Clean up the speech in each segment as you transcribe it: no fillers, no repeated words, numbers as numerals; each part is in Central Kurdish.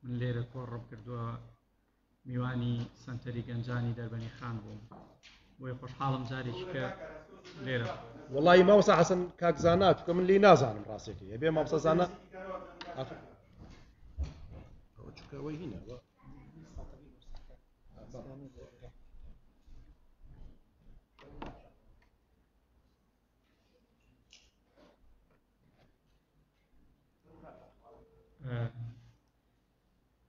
من لێرە کۆڕم کردووە میوانی سنتەری گەنجانی دەربەنی خان بووم بۆیە خۆشحاڵم جارێکی کە لێرە وڵی مامۆستا حەسەن کاکزانات کە من لی نازانم ڕاستێکی هەبێ مامۆستا زانە ئەوەی هینە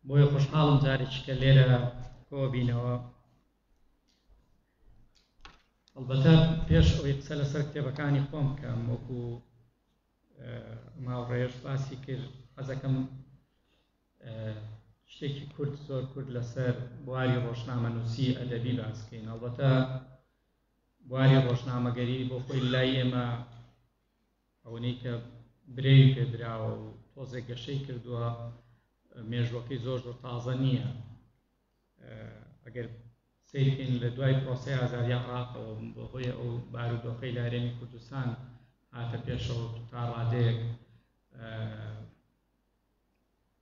بۆیە خۆشحاڵم جارێکی کە لێرە کۆبینەوە. ئەلبەتە پێش ئەوەی قسە لەسەر کتێبەکانی خۆم بکەم وەکو ماوەڕێژ باسی کرد حەزەکەم شتێکی کورد زۆر کورد لەسەر بواری ڕۆژنامەنووسی ئەدەبی باس بکەین. ئەلبەتە بواری ڕۆژنامەگەری بۆ خۆی لای ئێمە ئەوەی کە برێوی پێدراوە و تۆزێک گەشەی کردووە مێژوەکەی زۆر زۆر تازە نییە. ئەگەر سیرکەین لە دوای پرۆسەی ئازادی عێراقەوە بەهۆی ئەو بارودۆخەی لە هەرێمی کوردستان هاتە پێشەوە تا ڕادەیەک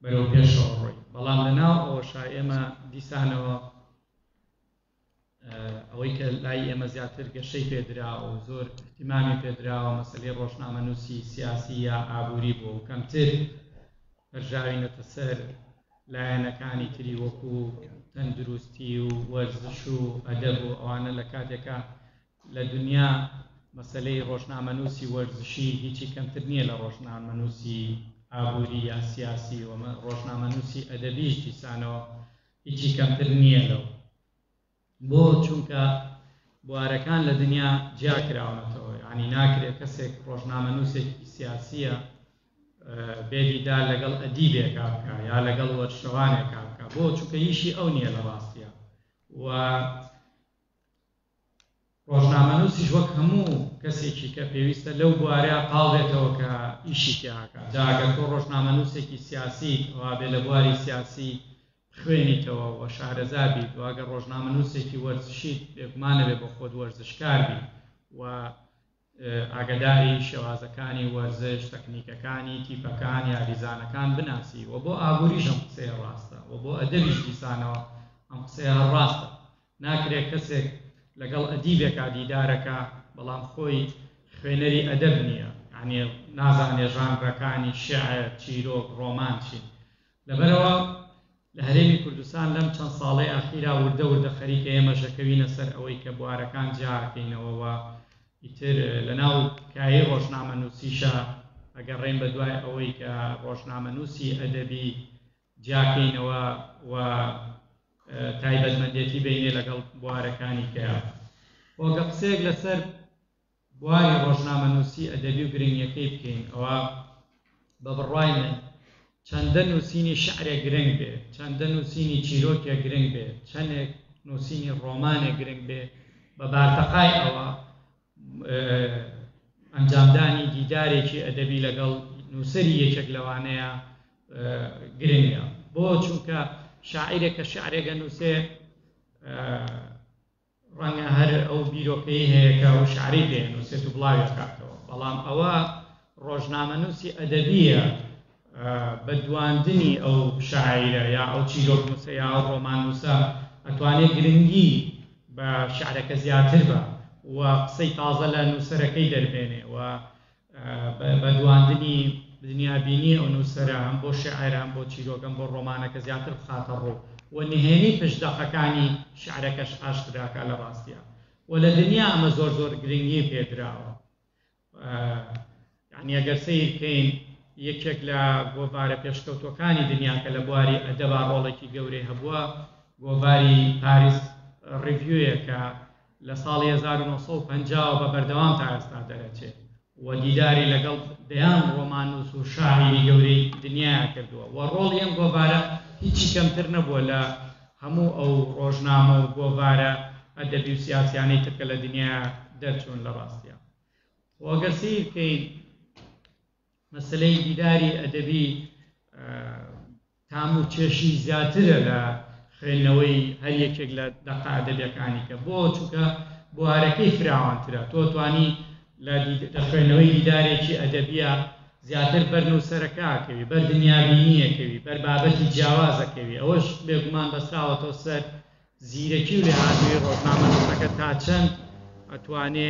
بەرەو پێشەوە ڕۆی، بەڵام لەناو ئەوەشا ئێمە دیسانەوە ئەوەی کە لای ئێمە زیاتر گەشەی پێدراوە و زۆر احتیمامی پێدراوە مەسەلەی ڕۆژنامەنووسی سیاسی یا ئابووری بوو و کەمتر هەرژاوینەتە سەر لایەنەکانی تری وەکو تەندروستی و وەرزش و ئەدەب و ئەوانە لە کاتێکە لە دنیا مەسەلەی ڕۆژنامەنووسی وەرزشی هیچی کەمتر نییە لە ڕۆژنامەنووسی ئابووری یا سیاسی و ڕۆژنامەنووسی ئەدەبیش دیسانەوە هیچی کەمتر نییە لەو، بۆ چونکە بوارەکان لە دنیا جیا کراونەتەوە، یعنی ناکرێت کەسێک ڕۆژنامەنووسێکی سیاسیە بێدیدار لەگەڵ ئەدیبێکا بکە یا لەگەڵ وەرشەوانێکا بکە، بۆ چونکە هیچی ئەو نییە لە ڕاستیە. و ڕۆژنامەنووسیش وەک هەموو کەسێکی کە پێویستە لەو بوارەیە قاڵێتەوە کە ئیشی تیاکە. جا ئەگەر تۆ ڕۆژنامەنووسێکی سیاسی وا بێ لە بواری سیاسی خوێنیتەوە و شارەزا بیت، و ئەگەر ڕۆژنامەنووسێکی وەرزشیت بێگومانە بێ بە خۆت وەرزشکار بیت و ئاگداری شێوازەکانی وەرزش، تەکنیکەکانی تیپەکان یا دیزانەکان بناسی، و بۆ ئابووریش ئەم قسەیە ڕاستە و بۆ ئەدەبیش دیسانەوە ئەم قسەیە هەر ڕاستە. ناکرێت کەسێک لەگەڵ ئەدیبێکا دیدارەکە بەڵام خۆی خوێنەری ئەدەب نییە، یعنی نازانێ ژانرەکانی شێعر، چیرۆک، ڕۆمان چین. لەبەرەوە لە هەرێمی کوردستان لەم چەند ساڵەی ئاخیرا وردە وردە خەریکە ئێمە ژەکەوینە سەر ئەوەی کە بوارەکان جاکەینەوە و ئیتر لەناو کایی ڕۆژنامەنووسیشە ئەگەڕێین بە دوای ئەوەی کە ڕۆژنامەنووسی ئەدەبی جاکەینەوە و تایبەتمەندێتی بینێ لەگەڵ بوارەکانی کەیە. بۆگە قسەیەک لەسەر بواری ڕۆژنامەنووسی ئەدەبی و گرنگیەکەی بکەین، ئەوە بە بڕوای من چەندە نووسینی شعرێک گرنگ بێ، چەندە نووسینی چیرۆکێک گرنگ بێ، چەندێک نووسینی ڕۆمانێک گرنگ بێ، بە بارتەقای ئەوە ئەنجامدانی دیدارێکی ئەدەبی لەگەڵ نووسەری یەکێک لەوانەیە گرنگە. بۆ چونکە شاعیرێک کە شعرێکە نووسێ ڕەنگە هەر ئەو بیرۆکەی هەیە کە ئەو شعری پێ نووسێت و بڵاوی کاتەوە، بەڵام ئەوە ڕۆژنامەنووسی ئەدەبیە بە دواندنی ئەو شاعیرە یا ئەو چیرۆک نووسە یا ئەو ڕۆمان نووسە ئەتوانێت گرنگی بە شعرەکە زیاتر بە و قسەی تازە لە نووسەرەکەی دەربێنێ و بە دواندنی دنیابینی ئەو نووسەرە هەم بۆ شعر هەم بۆ چیرۆکەم بۆ ڕۆمانەکە زیاتر بخاتە ڕوو و نهێنی پشدەقەکانی شعرەکەش ئاشکراکە لە ڕاستیە. و لە دنیا ئەمە زۆر زۆر گرنگی پێدراوە. یعنی ئەگەر سیر بکەین یەکێک لە گۆڤارە پێشکەوتوەکانی دنیا کە لە بواری ئەدەبا ڕۆڵێکی گەورەی هەبووە گۆڤاری پاریس ڕیڤیویە کە لە ساڵی 1950 بە بەردەوام تا ئێستا دەرەچێت و دیداری لەگەڵ دەیان ڕۆمانوس و شاعیری گەورەی دنیاە کردووە و ڕۆڵی ئەم گۆڤارە هیچی کەمتر نەبووە لە هەموو ئەو ڕۆژنامە و گۆڤارە ئەدەبی و سیاسیانەی ترکە لە دنیا دەرچوون لە ڕاستیە. و ئەگەر سیر بکەین مەسلەی دیداری ئەدەبی تام و چێشی زیاترە لە خوێندنەوەی هەر یەکێک لە دەقا ئەدەبیەکانی کە بۆ چونکە بوارەکەی فراوانترە، تۆ توانی لە خوێندنەوەی دیدارێکی ئەدەبیە زیاتر بەر نووسەرەکەکەوی بەر دنیابینیەکەوی بەر بابەتی جیاوازەکەوی ئەوەش بێگومان بەستراوەتەوە سەر زیرەکی و لێهاتووی ڕۆژنامەنووسەکە تا چەند ئەتوانێ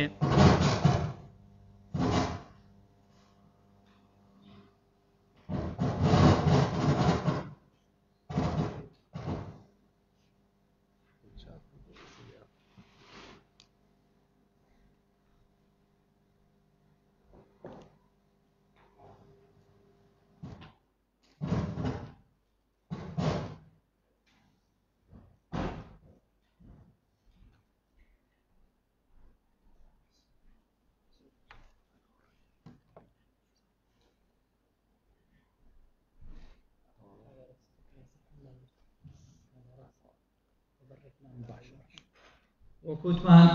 وەکوتمان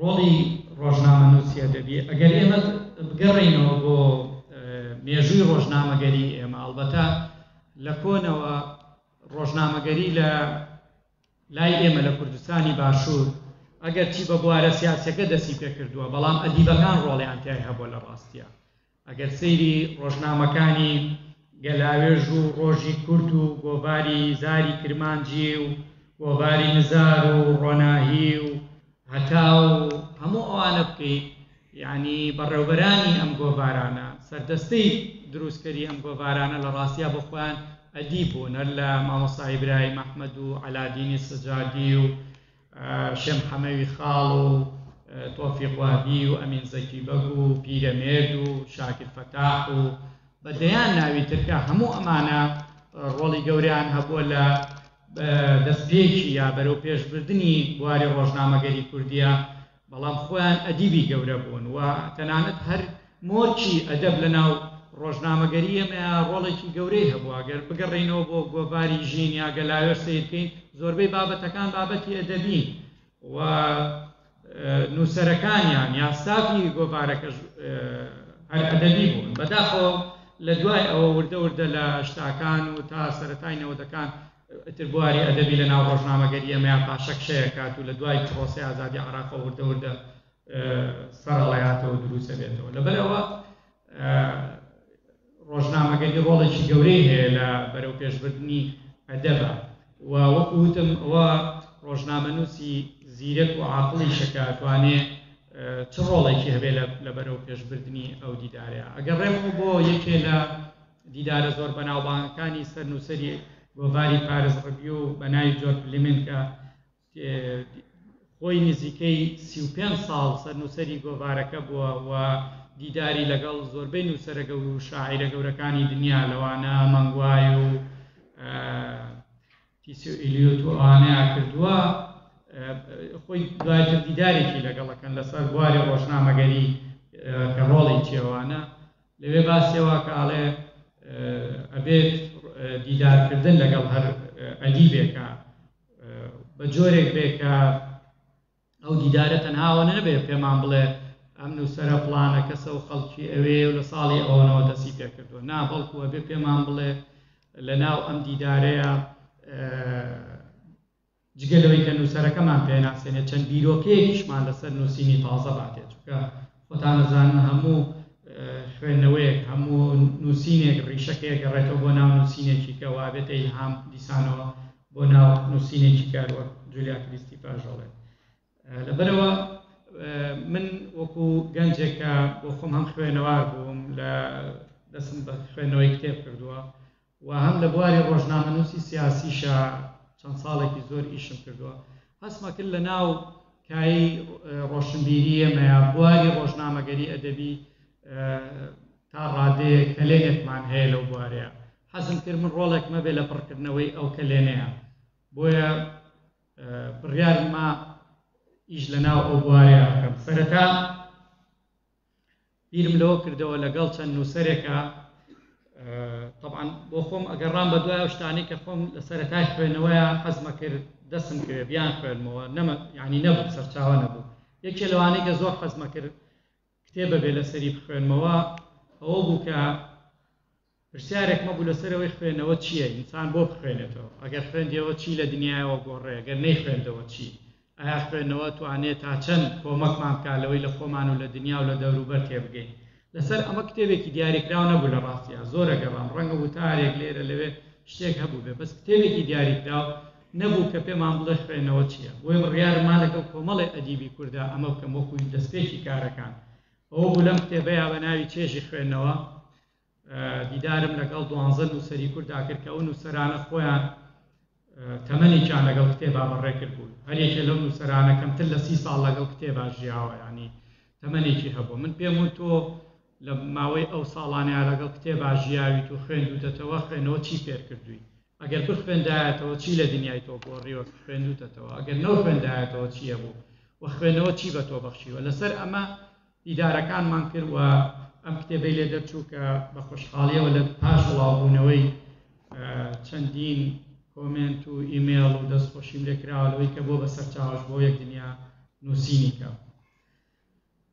ڕۆڵی ڕۆژنامەنووسی ئەدەبی ئەگەر ئێمە بگەڕێینەوە بۆ مێژووی ڕۆژنامەگەری ئێمە ئەڵبەتە لە کۆنەوە ڕۆژنامەگەری لە لای ئێمە لە کوردستانی باشوور ئەگەر چی بە بوارە سیاسەکە دەستی پێ کردووە بەڵام ئەدیبەکان ڕۆڵیان تیای هەبووە لە ڕاستیە ئەگەر سەیری ڕۆژنامەکانی گەلاوێژ و ڕۆژی کورد و گۆڤاری زاری کرمانجی و گۆڤاری نزار و ڕۆناهی و هەتا و هەموو ئەوانە بکەیت یعنی بەڕێوبەرانی ئەم گۆڤارانە سەردەستەی دروستکەری ئەم گۆڤارانە لە ڕاستیە بۆ خۆیان ئەدیب بوون هەر لە مامۆستا ئیبراهیم ئەحمەد و عەلادینی سەجادی و شێم حەمەوی خاڵ و تۆفیق وابی و ئەمین زەکی بەگ و پیرەمێرد و شاکر فەتاح و بەدەیان ناوی ترکە هەموو ئەمانە ڕۆڵی گەوریان هەبووە لە دەستپێکی یا بەرەو پێشبردننی بواری ڕۆژنامەگەری کوردیە بەڵام خۆیان ئەدیبی گەورە بوون و تەنانەت هەر مۆرچی ئەدەب لەناو ڕۆژنامەگەری ئەمە ڕۆڵێکی گەورەی هەبووە گەر بگەڕێینەوە بۆ گۆڤاری ژین یا گەلاوێژ سیرکەین زۆربەی بابەتەکان بابەتی ئەدەبی و نووسەرەکانیان یا ستافی گۆڤارەکەش هەر ئەدەبی بوون بەداخەوە لە دوای ئەوە وردە وردە لە شتاکان و تا سەرەتای نەوەتەکان ئتر بواری ئەدەبی لە ناو ڕۆژنامەگەری ئەمەیان پاشەکشەیە کات و لە دوای پرۆسەی ئازادی عێراقەوە وردە وردە سەرەڵایاتەوە دروستە بێتەوە لەبەرەوە ڕۆژنامەگەری ڕۆڵێکی گەورەی هەیە لە بەرەو پێشبردننی ئەدەبە و وەکو وتم ئەوە ڕۆژنامەنووسی زیرەک و عاقڵی شەکاتوانێ چ ڕۆڵێکی هەبێ لە بەرەو پێشبردننی ئەو دیدارەیە ئەگەڕێمەوە بۆ یەکێ لە دیدارە زۆر بەناوبانگەکانی سەرنووسەری گۆڤاری پارێز ڕەبی و بەناوی جۆرج فلێمنگ کە خۆی نزیکەی 35 ساڵ سەرنووسەری گۆڤارەکە بووە و دیداری لەگەڵ زۆربەی نووسەرە و شاعیرە گەورەکانی دنیا لەوانە مەنگوای و تیسی و ئیلیۆت و ئەوانەیە کردووە خۆی دوایتر دیدارێکی لەگەڵەکەن لەسەر بواری ڕۆژنامەگەری کە ڕۆڵی چێوانە لەوێ باسیەوە کاڵێ ئەبێت دیدارکردن لەگەڵ هەر ئەدیبێکە بە جۆرێک بێکە ئەو دیدارە تەنهاوە نەبێت پێمان بڵێ ئەم نووسەرە فڵانە کەسە و خەڵکی ئەوێ و لە ساڵی ئەوەنەوە دەستی پێ کردووە نا بەڵکو ئەبێ پێمان بڵێ لە ناو ئەم دیدارەیە جگەلەوەی کە نووسەرەکەمان پێناسێنێت چەند بیرۆکەیەکیشمان لەسەر نووسینی تازە باتێت چونکە خۆتان دەزانن هەموو خوێندنەوەیەک هەموو نووسینێک ڕیشەکەیە گەڕێتەوە بۆ ناو نووسینێکی کە وابێتە ئیلهام دیسانەوە بۆ ناو نووسینێکی کاروە جولیا کریستی پاژەڵێت لەبەرەوە من وەکو گەنجێکە بۆ خۆم هەم خوێنەوار بووم لە دەستم بە خوێندنەوەی کتێب کردووە و هەم لە بواری ڕۆژنامەنووسی سیاسیشە چەند ساڵێکی زۆر ئیشم کردووە هەستمە کرد لە ناو کایی ڕۆشنبیری ئێمەیە بواری ڕۆژنامەگەری ئەدەبی تا ڕادەیەک کلێنێکمان هەیە لەو بوارەیە حەزم کرد من ڕۆڵێک مەبێ لە پڕکردنەوەی ئەو کلێنەیە بۆیە بڕیارما ئیش لە ناو ئەو بوارەیە بکەم سەرەتا بیرم لەوە کردەوە لەگەڵ چەند نووسەرێکە طبعا بۆ خۆم ئەگەڕام بە دوای ئەو شتانەی کە خۆم لە سەرەتای خوێنەوەیە حەزمە کرد دەستم کرد بیان خوێنمەوە ینی نەبوو سەرچاوە نەبوو یەکێ لەوانەی کە زۆر حەزمە کرد کتێبە بێ لەسەری بخوێنمەوە ئەوە بوو کە پرسیارێک مەبوو لەسەرەوەی خوێنەوە چییە ئینسان بۆ بخوێنێتەوە ئەگەر خوێندیەوە چی لە دنیایەوە گۆڕێ ئەگەر نەیخوێندەوە چی ئایا خوێندنەوە توانێت تا چەند کۆمەکمان بکات لەوەی لە خۆمان و لە دنیا و لە دەوروبەر تێبگەین لەسەر ئەمە کتێبێکی دیاریکراو نەبوو لە ڕاستیە زۆرە گەڕام ڕەنگە وتارێک لێرە لەوێ شتێک هەبوو بێ بەس کتێبێکی دیاریکراو نەبوو کە پێمان بڵێ خوێنەوە چییە بۆی بڕیارمان لەگەڵ کۆمەڵی ئەدیبی کووردا ئەمە بکەم وەکوی دەستپێکی کارەکان ئەوە بوو لەم کتێبەیە بە ناوی چێژی خوێندنەوە دیدارم لەگەڵ 12 نووسەری کووردا کرد کە ئەو نووسەرانە خۆیان تەمەنێکیان لەگەڵ کتێبا بەڕێکرد بوو هەرێکێ لەو نووسەرانە کەمتر لە 30 ساڵ لەگەڵ کتێبا ژیاوە ینی تەمەنێکی هەبوو من پێم وت تۆ لە ماوەی ئەو ساڵانەیە لەگەڵ کتێبا ژیاویت و خوێندوتەتەوە خوێنەوە چی فێر کردووی ئەگەر بخوێندایەتەوە چی لە دنیای تۆ گۆڕیوە خوێندوتەتەوە ئەگەر نەخوێندایەتەوە چییە بوو و خوێنەوە چی بە تۆ بەخشیوە لەسەر ئەمە دیدارەکانمان کرد و ئەم کتێبەی لێ دەرچوو کە بە خۆشحاڵیەوە لە پاش بڵاوبوونەوەی چەندین کۆمنت و ئیمێڵ و دەستخۆشیم لێکراوەوەی کە بۆ بەسەر چاوەش بۆ یەک دنیا نووسینی کە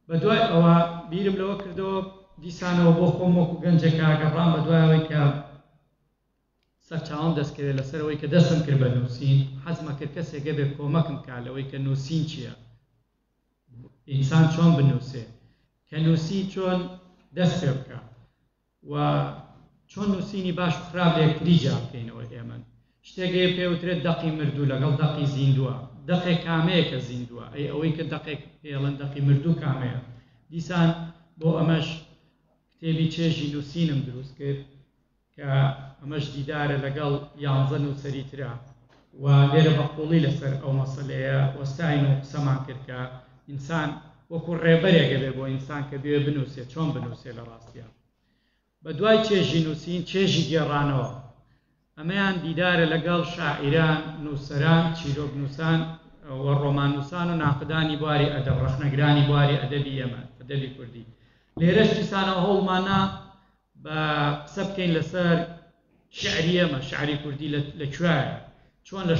بە دوای ئەوە بیرم لەوە کردەوە دیسانەوە بۆ خۆم وەکو گەنجێک کاگەڕام بە دوایەوەی کە سەرچاوم دەستکەوێت لەسەرەوەی کە دەستم کرد بە نووسین حەزمە کرد کەسێکە بێ کۆمەکم کا لەوەی کە نووسین چییە ئینسان چۆن بنووسێ کە نووسی چۆن دەست پێ بکە و چۆن نووسینی باش و خراپ لە یەکتری جا بکەینەوە ئێمە شتێکێ پێوترێت دەقی مردوو لەگەڵ دەقی زیندووە دەقێک کامەیە کە زیندووە ئەی ئەوەی کە دەقێک پێڵەن دەقی مردوو کامەیە دیسان بۆ ئەمەش کتێبی چێژی نووسینم دروست کرد کە ئەمەش دیدارە لەگەڵ 11 نووسەری ترا و لێرە بەقوڵی لەسەر ئەو مەسەلەیە وەستاین و قسەمان کرد کە ئینسان وەکو ڕێبەرێکە بێ بۆ ئینسان کە بێ بنووسێت چۆن بنووسێ لە ڕاستیە بە دوای چێژی نووسین چێژی گێڕانەوە ئەمەیان دیدارە لەگەڵ شاعیران نووسەران چیرۆک نووسان و ڕۆمانووسان و ناقدانی بواری ئەدەب ڕەخنەگرانی بواری ئەدەبی ئێمە ئەدەبی کوردی لێرەش دیسانەوە هەوڵمانە بە قسە بکەین لەسەر شعری ئێمە شعری کوردی لەکوێیە چۆن